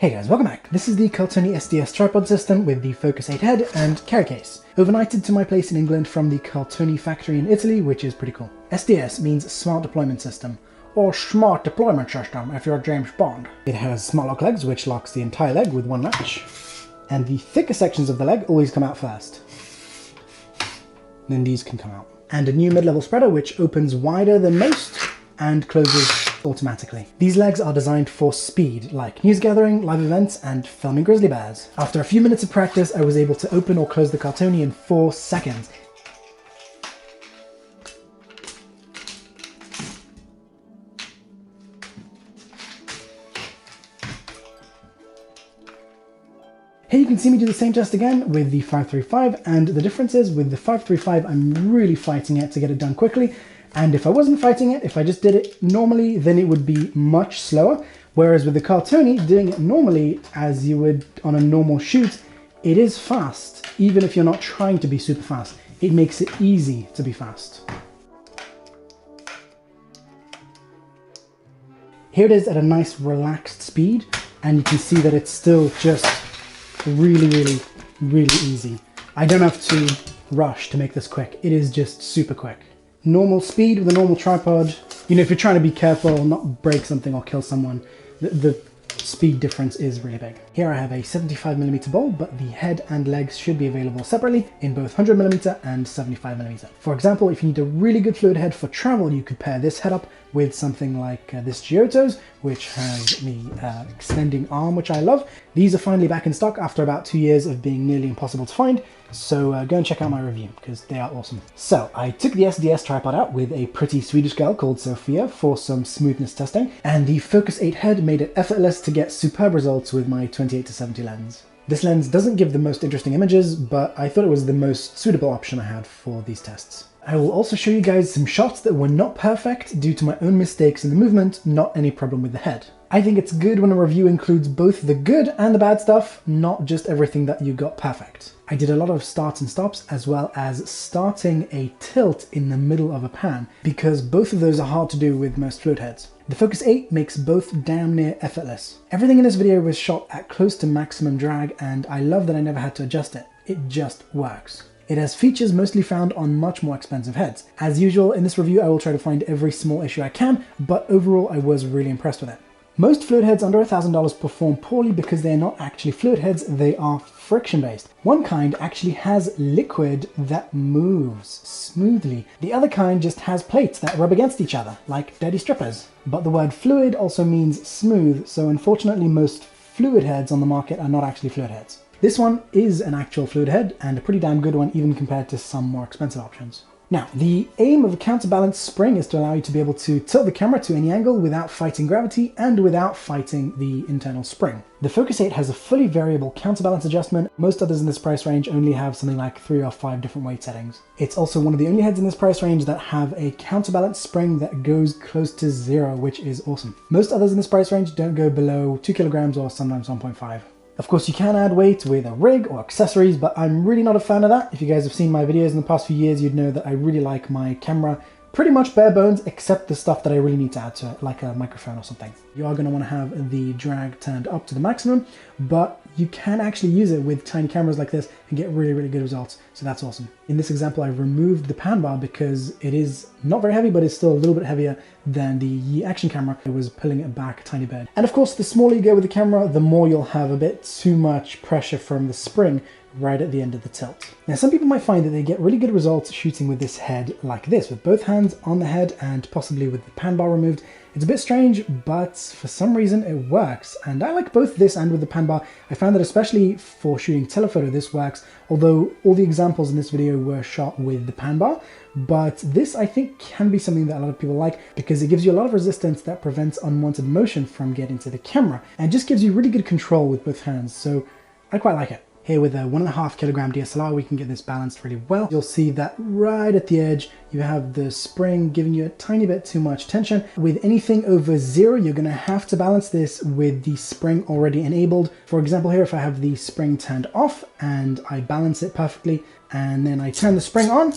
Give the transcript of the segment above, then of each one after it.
Hey guys, welcome back. This is the Cartoni SDS tripod system with the Focus8 head and carry case, overnighted to my place in England from the Cartoni factory in Italy, which is pretty cool. SDS means Smart Deployment System, or Smart Deployment System if you're James Bond. It has smart lock legs, which locks the entire leg with one latch, and the thicker sections of the leg always come out first. Then these can come out. And a new mid-level spreader which opens wider than most and closes automatically. These legs are designed for speed, like news gathering, live events, and filming grizzly bears. After a few minutes of practice, I was able to open or close the Cartoni in 4 seconds. Here you can see me do the same test again with the 535, and the difference is with the 535 I'm really fighting it to get it done quickly, and if I wasn't fighting it, if I just did it normally, then it would be much slower, whereas with the Cartoni, doing it normally as you would on a normal shoot, it is fast, even if you're not trying to be super fast. It makes it easy to be fast. Here it is at a nice relaxed speed, and you can see that it's still just really easy. I don't have to rush to make this quick. It is just super quick. Normal speed with a normal tripod. You know, if you're trying to be careful, not break something or kill someone, the speed difference is really big. Here I have a 75mm bowl, but the head and legs should be available separately in both 100mm and 75mm. For example, if you need a really good fluid head for travel, you could pair this head up with something like this Giotto's, which has the extending arm, which I love. These are finally back in stock after about 2 years of being nearly impossible to find, so go and check out my review, because they are awesome. So, I took the SDS tripod out with a pretty Swedish girl called Sophia for some smoothness testing, and the Focus8 head made it effortless to get superb results with my 28-70 lens. This lens doesn't give the most interesting images, but I thought it was the most suitable option I had for these tests. I will also show you guys some shots that were not perfect due to my own mistakes in the movement, not any problem with the head. I think it's good when a review includes both the good and the bad stuff, not just everything that you got perfect. I did a lot of starts and stops, as well as starting a tilt in the middle of a pan, because both of those are hard to do with most fluid heads. The Focus8 makes both damn near effortless. Everything in this video was shot at close to maximum drag, and I love that I never had to adjust it. It just works. It has features mostly found on much more expensive heads. As usual, in this review I will try to find every small issue I can, but overall I was really impressed with it. Most fluid heads under $1,000 perform poorly because they are not actually fluid heads, they are friction based. One kind actually has liquid that moves smoothly. The other kind just has plates that rub against each other, like dirty strippers. But the word fluid also means smooth, so unfortunately most fluid heads on the market are not actually fluid heads. This one is an actual fluid head, and a pretty damn good one even compared to some more expensive options. Now, the aim of a counterbalance spring is to allow you to be able to tilt the camera to any angle without fighting gravity and without fighting the internal spring. The Focus8 has a fully variable counterbalance adjustment. Most others in this price range only have something like 3 or 5 different weight settings. It's also one of the only heads in this price range that have a counterbalance spring that goes close to 0, which is awesome. Most others in this price range don't go below 2 kilograms or sometimes 1.5. Of course, you can add weight with a rig or accessories, but I'm really not a fan of that. If you guys have seen my videos in the past few years, you'd know that I really like my camera pretty much bare bones, except the stuff that I really need to add to it, like a microphone or something. You are going to want to have the drag turned up to the maximum, but you can actually use it with tiny cameras like this and get really good results, so that's awesome. In this example, I removed the pan bar because it is not very heavy, but it's still a little bit heavier than the Yi action camera. It was pulling it back a tiny bit. And of course, the smaller you go with the camera, the more you'll have a bit too much pressure from the spring right at the end of the tilt. Now, some people might find that they get really good results shooting with this head like this, with both hands on the head and possibly with the pan bar removed. It's a bit strange, but for some reason it works, and I like both this and with the pan bar. I found that especially for shooting telephoto this works, although all the examples in this video were shot with the pan bar. But this, I think, can be something that a lot of people like because it gives you a lot of resistance that prevents unwanted motion from getting to the camera, and just gives you really good control with both hands, so I quite like it. Here with a 1.5 kilogram DSLR, we can get this balanced really well. You'll see that right at the edge, you have the spring giving you a tiny bit too much tension. With anything over 0, you're gonna have to balance this with the spring already enabled. For example, here, if I have the spring turned off and I balance it perfectly, and then I turn the spring on,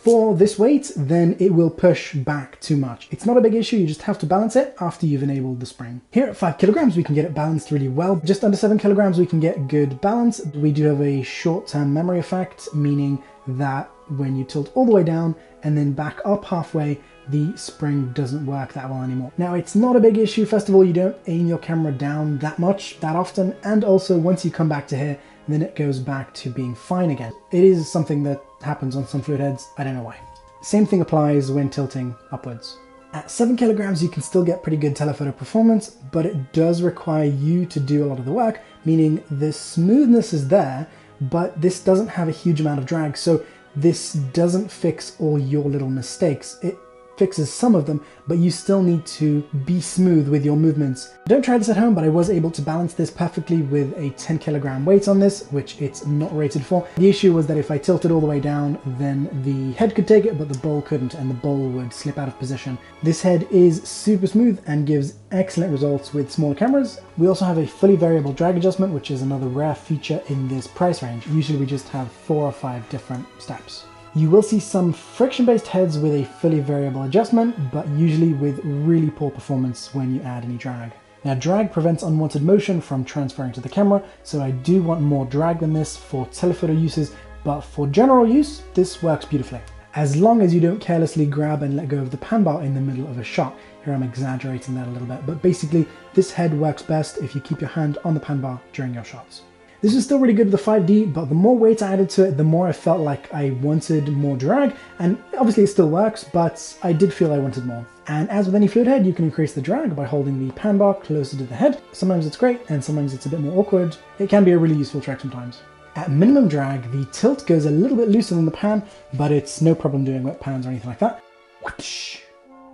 For this weight, then it will push back too much. It's not a big issue, you just have to balance it after you've enabled the spring. Here at 5 kilograms, we can get it balanced really well. Just under 7 kilograms, we can get good balance. We do have a short-term memory effect, meaning that when you tilt all the way down and then back up halfway, the spring doesn't work that well anymore. Now, it's not a big issue. First of all, you don't aim your camera down that much, that often, and also once you come back to here, then it goes back to being fine again. It is something that happens on some fluid heads, I don't know why. Same thing applies when tilting upwards. At 7 kilograms, you can still get pretty good telephoto performance, but it does require you to do a lot of the work, meaning the smoothness is there, but this doesn't have a huge amount of drag, so this doesn't fix all your little mistakes. It fixes some of them, but you still need to be smooth with your movements. Don't try this at home, but I was able to balance this perfectly with a 10 kilogram weight on this, which it's not rated for. The issue was that if I tilted all the way down, then the head could take it, but the bowl couldn't, and the bowl would slip out of position. This head is super smooth and gives excellent results with smaller cameras. We also have a fully variable drag adjustment, which is another rare feature in this price range. Usually we just have 4 or 5 different steps. You will see some friction-based heads with a fully variable adjustment, but usually with really poor performance when you add any drag. Now, drag prevents unwanted motion from transferring to the camera, so I do want more drag than this for telephoto uses, but for general use, this works beautifully. As long as you don't carelessly grab and let go of the pan bar in the middle of a shot. Here I'm exaggerating that a little bit, but basically this head works best if you keep your hand on the pan bar during your shots. This is still really good with the 5D, but the more weight I added to it, the more I felt like I wanted more drag, and obviously it still works, but I did feel I wanted more. And as with any fluid head, you can increase the drag by holding the pan bar closer to the head. Sometimes it's great, and sometimes it's a bit more awkward. It can be a really useful trick sometimes. At minimum drag, the tilt goes a little bit looser than the pan, but it's no problem doing wet pans or anything like that. Whoosh.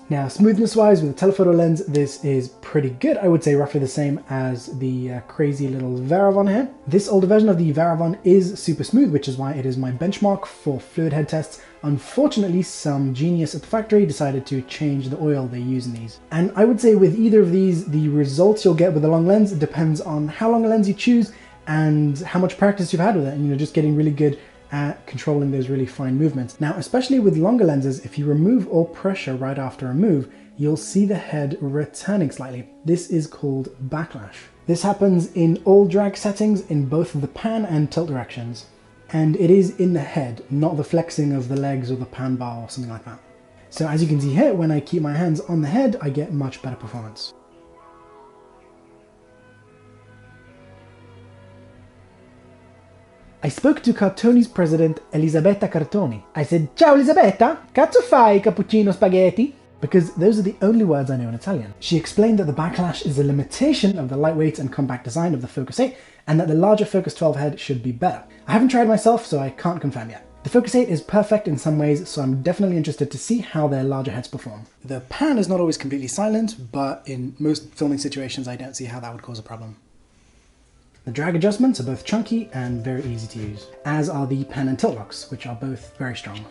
Now, smoothness-wise, with a telephoto lens, this is pretty good. I would say roughly the same as the crazy little Varavon here. This older version of the Varavon is super smooth, which is why it is my benchmark for fluid head tests. Unfortunately, some genius at the factory decided to change the oil they use in these. And I would say with either of these, the results you'll get with a long lens depends on how long a lens you choose and how much practice you've had with it, and just getting really good at controlling those really fine movements. Now, especially with longer lenses, if you remove all pressure right after a move, you'll see the head returning slightly. This is called backlash. This happens in all drag settings in both the pan and tilt directions. And it is in the head, not the flexing of the legs or the pan bar or something like that. So as you can see here, when I keep my hands on the head, I get much better performance. I spoke to Cartoni's president, Elisabetta Cartoni. I said, "Ciao Elisabetta, cazzo fai cappuccino spaghetti?" Because those are the only words I know in Italian. She explained that the backlash is a limitation of the lightweight and compact design of the Focus 8, and that the larger Focus 12 head should be better. I haven't tried myself, so I can't confirm yet. The Focus 8 is perfect in some ways, so I'm definitely interested to see how their larger heads perform. The pan is not always completely silent, but in most filming situations I don't see how that would cause a problem. The drag adjustments are both chunky and very easy to use, as are the pan and tilt locks, which are both very strong.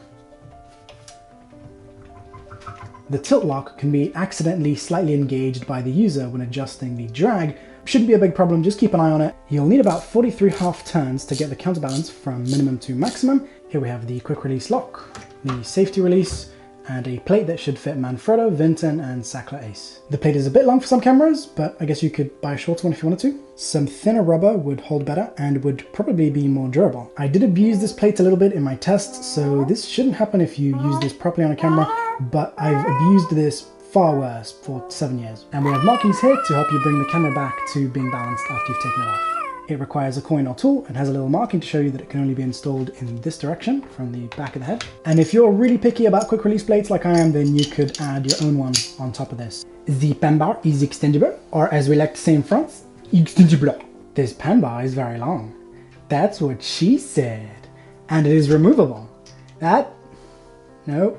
The tilt lock can be accidentally slightly engaged by the user when adjusting the drag. Shouldn't be a big problem, just keep an eye on it. You'll need about 43 half turns to get the counterbalance from minimum to maximum. Here we have the quick release lock, the safety release, and a plate that should fit Manfrotto, Vinton, and Sackler Ace. The plate is a bit long for some cameras, but I guess you could buy a shorter one if you wanted to. Some thinner rubber would hold better and would probably be more durable. I did abuse this plate a little bit in my tests, so this shouldn't happen if you use this properly on a camera, but I've abused this far worse for 7 years. And we have markings here to help you bring the camera back to being balanced after you've taken it off. It requires a coin or tool and has a little marking to show you that it can only be installed in this direction from the back of the head. And if you're really picky about quick release plates like I am, then you could add your own one on top of this. The pan bar is extendable, or as we like to say in France, extendible. This pan bar is very long. That's what she said. And it is removable. No.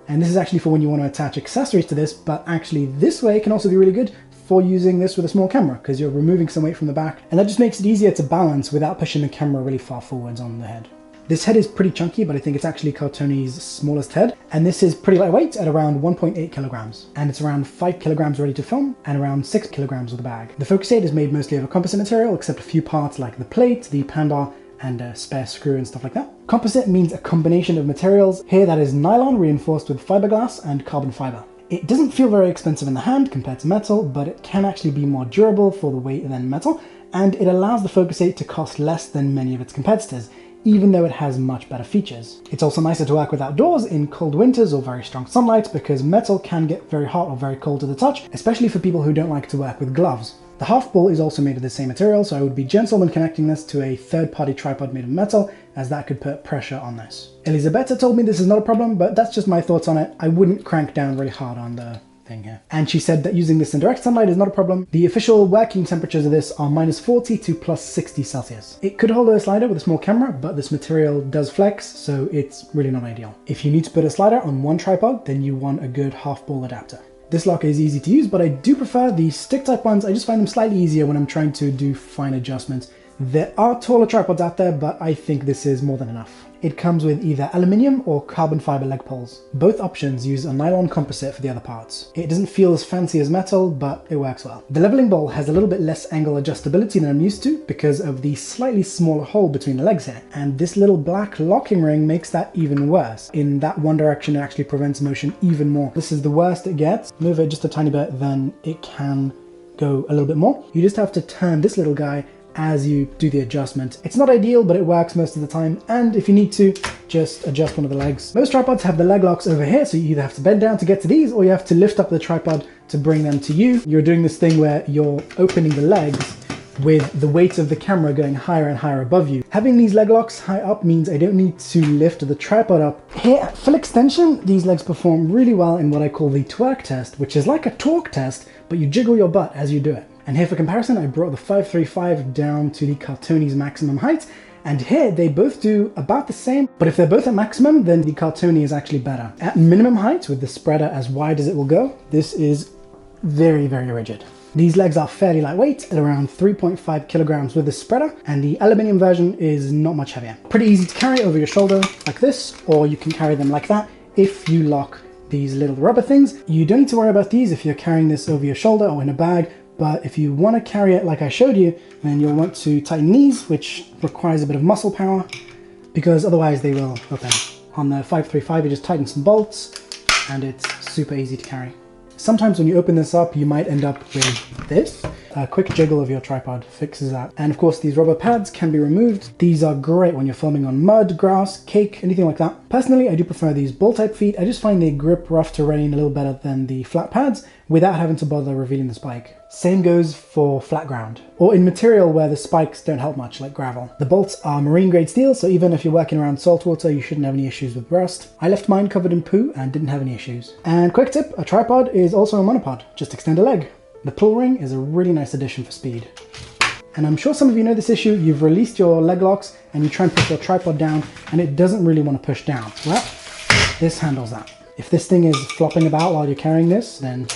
And this is actually for when you want to attach accessories to this, but actually this way can also be really good for using this with a small camera, because you're removing some weight from the back, and that just makes it easier to balance without pushing the camera really far forwards on the head. This head is pretty chunky, but I think it's actually Cartoni's smallest head, and this is pretty lightweight at around 1.8 kilograms, and it's around 5 kilograms ready to film, and around 6 kilograms with the bag. The Focus 8 is made mostly of a composite material, except a few parts like the plate, the pan bar, and a spare screw and stuff like that. Composite means a combination of materials. Here that is nylon reinforced with fiberglass and carbon fiber. It doesn't feel very expensive in the hand compared to metal, but it can actually be more durable for the weight than metal, and it allows the Focus8 to cost less than many of its competitors, even though it has much better features. It's also nicer to work with outdoors in cold winters or very strong sunlight, because metal can get very hot or very cold to the touch, especially for people who don't like to work with gloves. The half ball is also made of the same material, so I would be gentle when connecting this to a third-party tripod made of metal, as that could put pressure on this. Elisabetta told me this is not a problem, but that's just my thoughts on it. I wouldn't crank down really hard on the thing here. And she said that using this in direct sunlight is not a problem. The official working temperatures of this are -40 to +60 Celsius. It could hold a slider with a small camera, but this material does flex, so it's really not ideal. If you need to put a slider on one tripod, then you want a good half ball adapter. This lock is easy to use, but I do prefer the stick type ones. I just find them slightly easier when I'm trying to do fine adjustments. There are taller tripods out there, but I think this is more than enough. It comes with either aluminium or carbon fiber leg poles. Both options use a nylon composite for the other parts. It doesn't feel as fancy as metal, but it works well. The leveling ball has a little bit less angle adjustability than I'm used to because of the slightly smaller hole between the legs here. And this little black locking ring makes that even worse. In that one direction, it actually prevents motion even more. This is the worst it gets. Move it just a tiny bit, then it can go a little bit more. You just have to turn this little guy as you do the adjustment. It's not ideal, but it works most of the time, and if you need to, just adjust one of the legs. Most tripods have the leg locks over here, so you either have to bend down to get to these, or you have to lift up the tripod to bring them to you. You're doing this thing where you're opening the legs with the weight of the camera going higher and higher above you. Having these leg locks high up means I don't need to lift the tripod up. Here at full extension, these legs perform really well in what I call the twerk test, which is like a torque test, but you jiggle your butt as you do it. And here for comparison, I brought the 535 down to the Cartoni's maximum height, and here they both do about the same, but if they're both at maximum, then the Cartoni is actually better. At minimum height, with the spreader as wide as it will go, this is very, very rigid. These legs are fairly lightweight, at around 3.5 kilograms with the spreader, and the aluminium version is not much heavier. Pretty easy to carry over your shoulder like this, or you can carry them like that if you lock these little rubber things. You don't need to worry about these if you're carrying this over your shoulder or in a bag, but if you want to carry it like I showed you, then you'll want to tighten these, which requires a bit of muscle power, because otherwise they will open. On the 535, you just tighten some bolts, and it's super easy to carry. Sometimes when you open this up, you might end up with this. A quick jiggle of your tripod fixes that. And of course, these rubber pads can be removed. These are great when you're filming on mud, grass, cake, anything like that. Personally, I do prefer these ball-type feet. I just find they grip rough terrain a little better than the flat pads without having to bother revealing the spike. Same goes for flat ground, or in material where the spikes don't help much, like gravel. The bolts are marine grade steel, so even if you're working around saltwater, you shouldn't have any issues with rust. I left mine covered in poo and didn't have any issues. And quick tip, a tripod is also a monopod. Just extend a leg. The pull ring is a really nice addition for speed. And I'm sure some of you know this issue. You've released your leg locks and you try and push your tripod down and it doesn't really want to push down. Well, this handles that. If this thing is flopping about while you're carrying this, then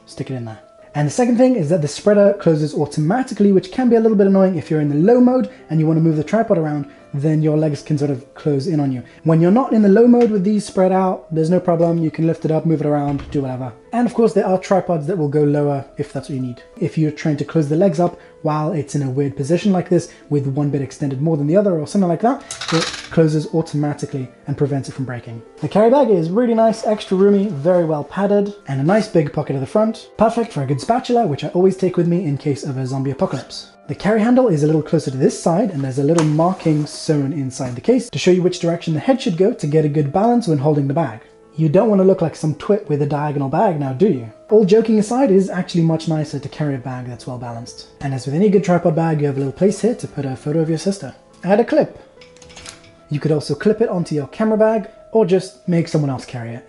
stick it in there. And the second thing is that the spreader closes automatically, which can be a little bit annoying if you're in the low mode and you want to move the tripod around, then your legs can sort of close in on you. When you're not in the low mode with these spread out, there's no problem. You can lift it up, move it around, do whatever. And of course, there are tripods that will go lower if that's what you need. If you're trying to close the legs up while it's in a weird position like this, with one bit extended more than the other or something like that, it closes automatically and prevents it from breaking. The carry bag is really nice, extra roomy, very well padded, and a nice big pocket at the front. Perfect for a good spatula, which I always take with me in case of a zombie apocalypse. The carry handle is a little closer to this side, and there's a little marking sewn inside the case to show you which direction the head should go to get a good balance when holding the bag. You don't want to look like some twit with a diagonal bag now, do you? All joking aside, it is actually much nicer to carry a bag that's well balanced. And as with any good tripod bag, you have a little place here to put a photo of your sister. Add a clip. You could also clip it onto your camera bag, or just make someone else carry it.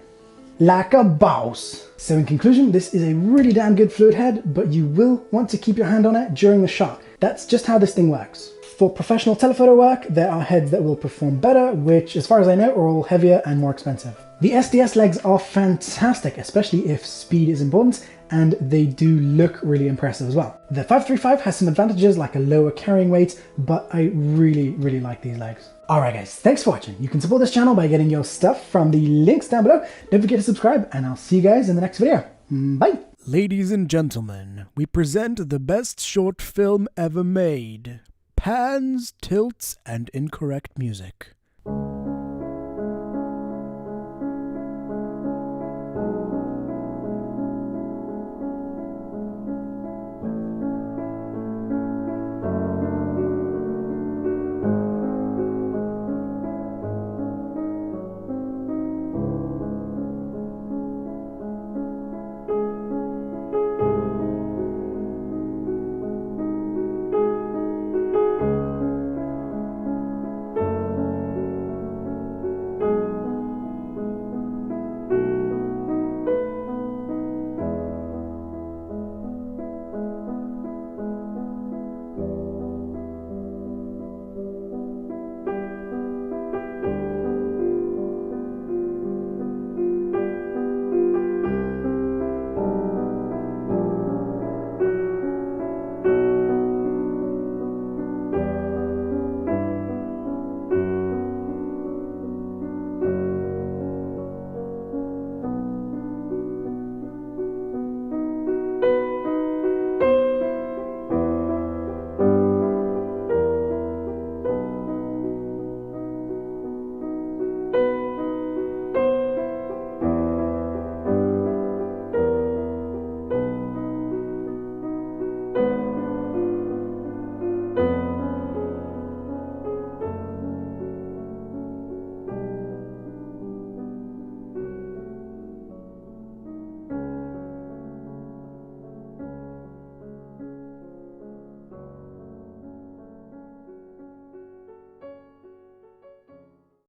Like a boss! So in conclusion, this is a really damn good fluid head, but you will want to keep your hand on it during the shot. That's just how this thing works. For professional telephoto work, there are heads that will perform better, which, as far as I know, are all heavier and more expensive. The SDS legs are fantastic, especially if speed is important, and they do look really impressive as well. The 535 has some advantages like a lower carrying weight, but I really like these legs. Alright guys, thanks for watching. You can support this channel by getting your stuff from the links down below. Don't forget to subscribe, and I'll see you guys in the next video. Bye! Ladies and gentlemen, we present the best short film ever made, pans, tilts, and incorrect music.